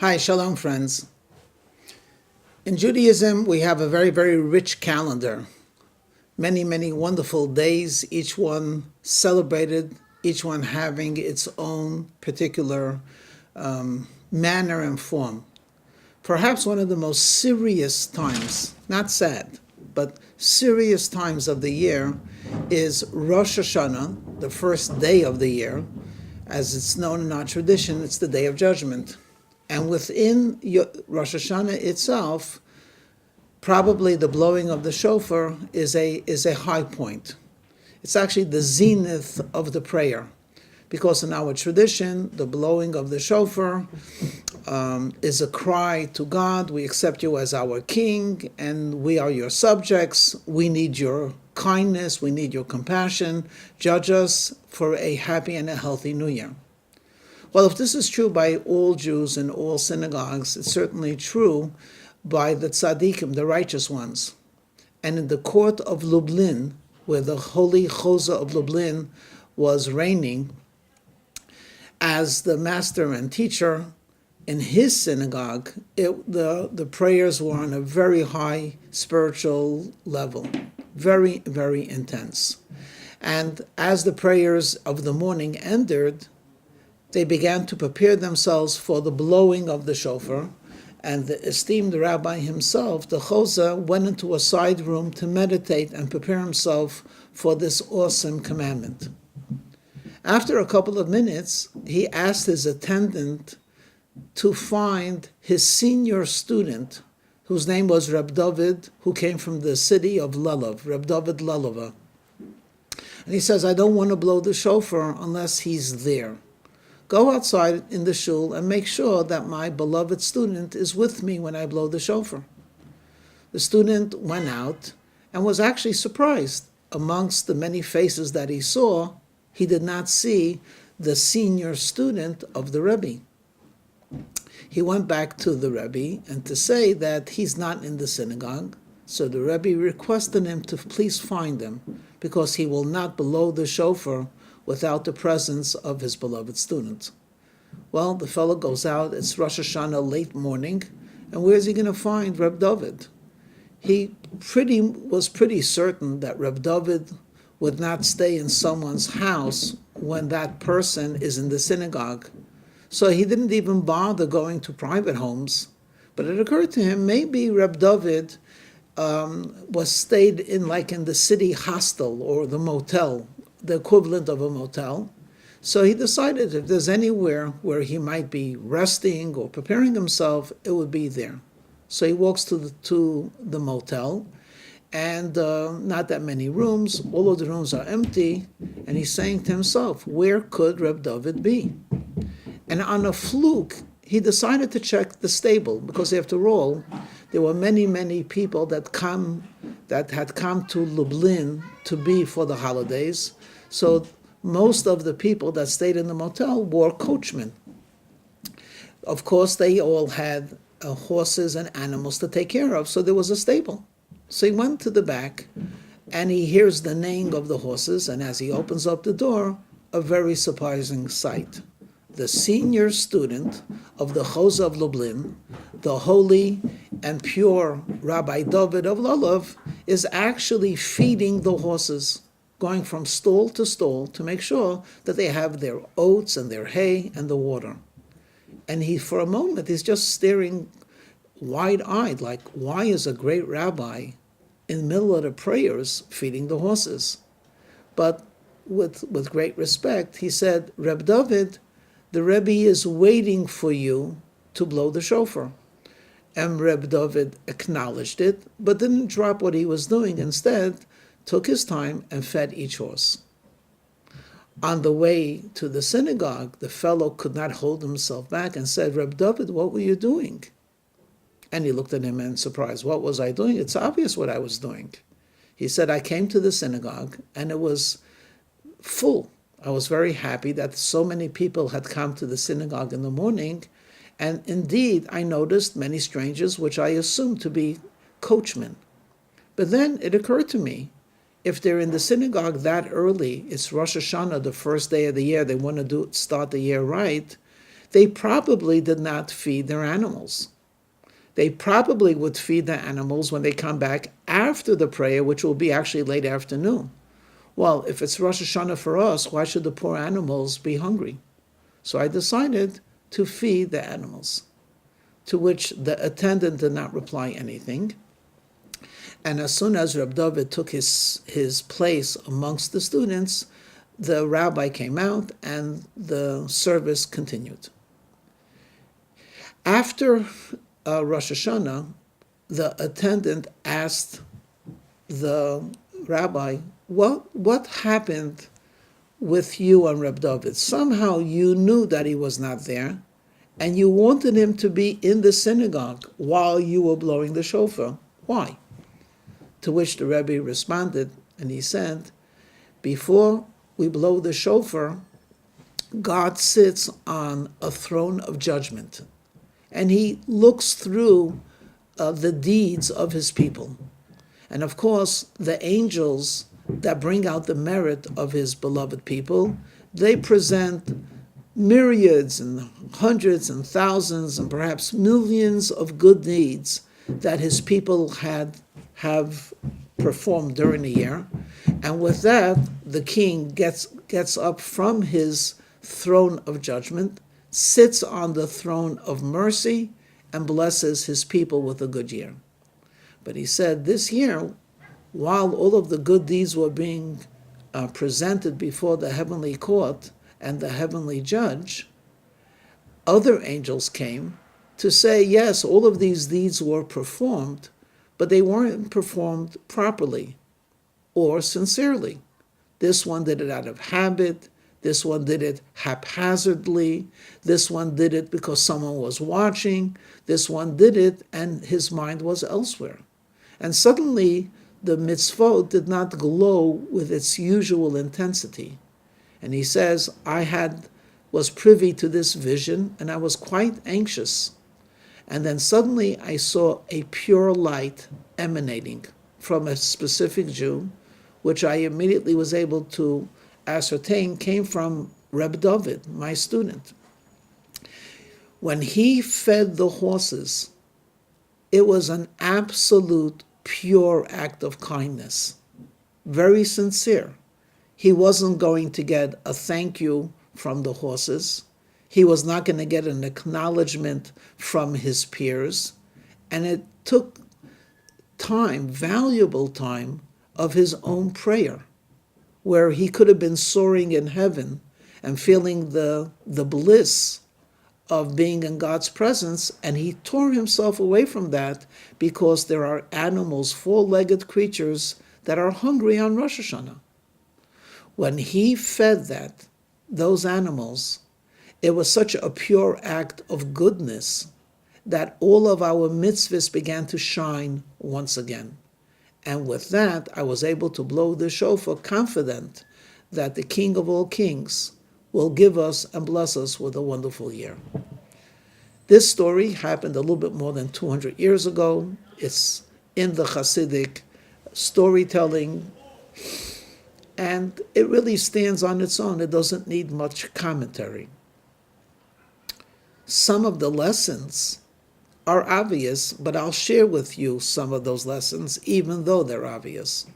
Hi, shalom friends. In Judaism, we have a very, very rich calendar. Many, many wonderful days, each one celebrated, each one having its own particular manner and form. Perhaps one of the most serious times, not sad, but serious times of the year is Rosh Hashanah, the first day of the year. As it's known in our tradition, it's the Day of Judgment. And within Rosh Hashanah itself, probably the blowing of the shofar is a high point. It's actually the zenith of the prayer. Because in our tradition, the blowing of the shofar is a cry to God, we accept you as our king, and we are your subjects. We need your kindness, we need your compassion. Judge us for a happy and a healthy new year. Well, if this is true by all Jews in all synagogues, it's certainly true by the tzaddikim, the righteous ones. And in the court of Lublin, where the holy Choza of Lublin was reigning, as the master and teacher in his synagogue, the prayers were on a very high spiritual level, very, very intense. And as the prayers of the morning ended, they began to prepare themselves for the blowing of the shofar, and the esteemed rabbi himself, the Choza, went into a side room to meditate and prepare himself for this awesome commandment. After a couple of minutes, he asked his attendant to find his senior student, whose name was Reb David, who came from the city of Lulav, Reb David Lulava. And he says, I don't want to blow the shofar unless he's there. Go outside in the shul and make sure that my beloved student is with me when I blow the shofar. The student went out and was actually surprised. Amongst the many faces that he saw, he did not see the senior student of the Rebbe. He went back to the Rebbe and to say that he's not in the synagogue. So the Rebbe requested him to please find him, because he will not blow the shofar without the presence of his beloved student. Well, the fellow goes out, it's Rosh Hashanah late morning, and where's he going to find Reb David? He was pretty certain that Reb David would not stay in someone's house when that person is in the synagogue. So he didn't even bother going to private homes. But it occurred to him, maybe Reb David was stayed in the city hostel or the motel, the equivalent of a motel. So he decided if there's anywhere where he might be resting or preparing himself, it would be there. So he walks to the motel, and not that many rooms, all of the rooms are empty, and he's saying to himself, where could Reb David be? And on a fluke, he decided to check the stable, because after all, there were many, many people that had come to Lublin to be for the holidays. So most of the people that stayed in the motel were coachmen. Of course, they all had horses and animals to take care of, so there was a stable. So he went to the back, and he hears the neighing of the horses, and as he opens up the door, a very surprising sight. The senior student of the Choza of Lublin, the holy and pure Rabbi David of Lulav, is actually feeding the horses, going from stall to stall to make sure that they have their oats and their hay and the water. And he, for a moment, is just staring wide-eyed, like, why is a great rabbi in the middle of the prayers feeding the horses? But with great respect, he said, Reb David, the Rebbe is waiting for you to blow the shofar. And Reb David acknowledged it, but didn't drop what he was doing. Instead, took his time and fed each horse. On the way to the synagogue, the fellow could not hold himself back and said, Reb David, what were you doing? And he looked at him in surprise. What was I doing? It's obvious what I was doing. He said, I came to the synagogue and it was full. I was very happy that so many people had come to the synagogue in the morning, and indeed I noticed many strangers, which I assumed to be coachmen. But then it occurred to me, if they're in the synagogue that early, it's Rosh Hashanah, the first day of the year, they want to start the year right, they probably did not feed their animals. They probably would feed the animals when they come back after the prayer, which will be actually late afternoon. Well, if it's Rosh Hashanah for us, why should the poor animals be hungry? So I decided to feed the animals, to which the attendant did not reply anything. And as soon as Reb David took his place amongst the students, the rabbi came out and the service continued. After Rosh Hashanah, the attendant asked the rabbi, what happened with you and Reb David? Somehow you knew that he was not there, and you wanted him to be in the synagogue while you were blowing the shofar. Why? To which the Rebbe responded, and he said, before we blow the shofar, God sits on a throne of judgment, and he looks through the deeds of his people. And of course, the angels that bring out the merit of his beloved people, they present myriads and hundreds and thousands and perhaps millions of good deeds that his people have performed during the year. And with that, the king gets up from his throne of judgment, sits on the throne of mercy, and blesses his people with a good year. But he said this year, while all of the good deeds were being presented before the heavenly court and the heavenly judge, other angels came to say, yes, all of these deeds were performed, but they weren't performed properly or sincerely. This one did it out of habit. This one did it haphazardly. This one did it because someone was watching. This one did it and his mind was elsewhere. And suddenly, the mitzvot did not glow with its usual intensity. And he says, was privy to this vision, and I was quite anxious. And then suddenly I saw a pure light emanating from a specific Jew, which I immediately was able to ascertain came from Reb David, my student. When he fed the horses, it was an absolute pure act of kindness, very sincere. He wasn't going to get a thank you from the horses. He was not going to get an acknowledgement from his peers. And it took time, valuable time, of his own prayer, where he could have been soaring in heaven and feeling the bliss of being in God's presence, and he tore himself away from that because there are animals, four-legged creatures, that are hungry on Rosh Hashanah. When he fed those animals, it was such a pure act of goodness that all of our mitzvahs began to shine once again. And with that, I was able to blow the shofar confident that the King of all kings will give us and bless us with a wonderful year. This story happened a little bit more than 200 years ago. It's in the Hasidic storytelling, and it really stands on its own. It doesn't need much commentary. Some of the lessons are obvious, but I'll share with you some of those lessons, even though they're obvious.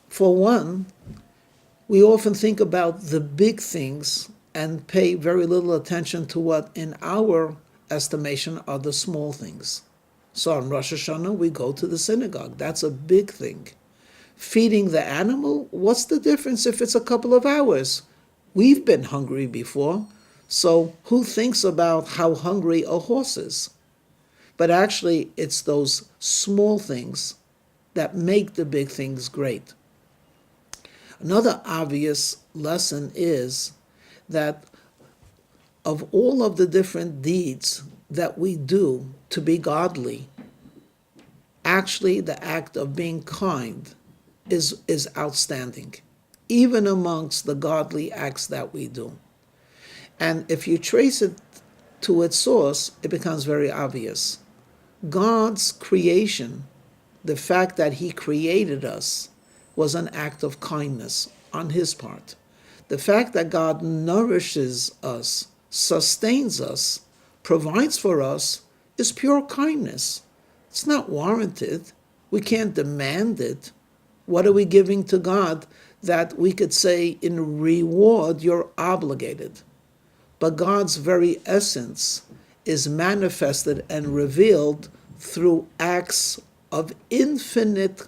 For one, we often think about the big things and pay very little attention to what, in our estimation, are the small things. So on Rosh Hashanah, we go to the synagogue. That's a big thing. Feeding the animal, what's the difference if it's a couple of hours? We've been hungry before, so who thinks about how hungry a horse is? But actually, it's those small things that make the big things great. Another obvious lesson is that of all of the different deeds that we do to be godly, actually the act of being kind is outstanding, even amongst the godly acts that we do. And if you trace it to its source, it becomes very obvious. God's creation, the fact that he created us, was an act of kindness on his part. The fact that God nourishes us sustains us, provides for us, is pure kindness. It's not warranted. We can't demand it. What are we giving to God that we could say in reward you're obligated? But God's very essence is manifested and revealed through acts of infinite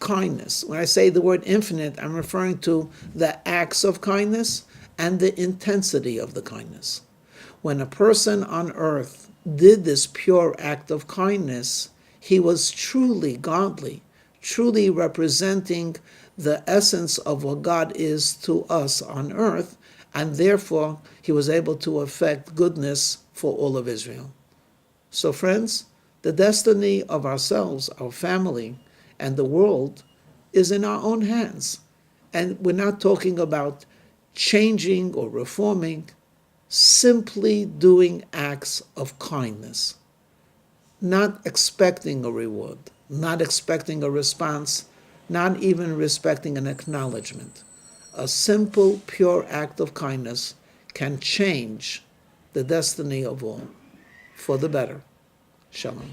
kindness. When I say the word infinite, I'm referring to the acts of kindness and the intensity of the kindness. When a person on earth did this pure act of kindness, he was truly godly, truly representing the essence of what God is to us on earth, and therefore he was able to effect goodness for all of Israel. So friends, the destiny of ourselves, our family, and the world is in our own hands. And we're not talking about changing or reforming, simply doing acts of kindness, not expecting a reward, not expecting a response, not even expecting an acknowledgement. A simple, pure act of kindness can change the destiny of all for the better. Shalom.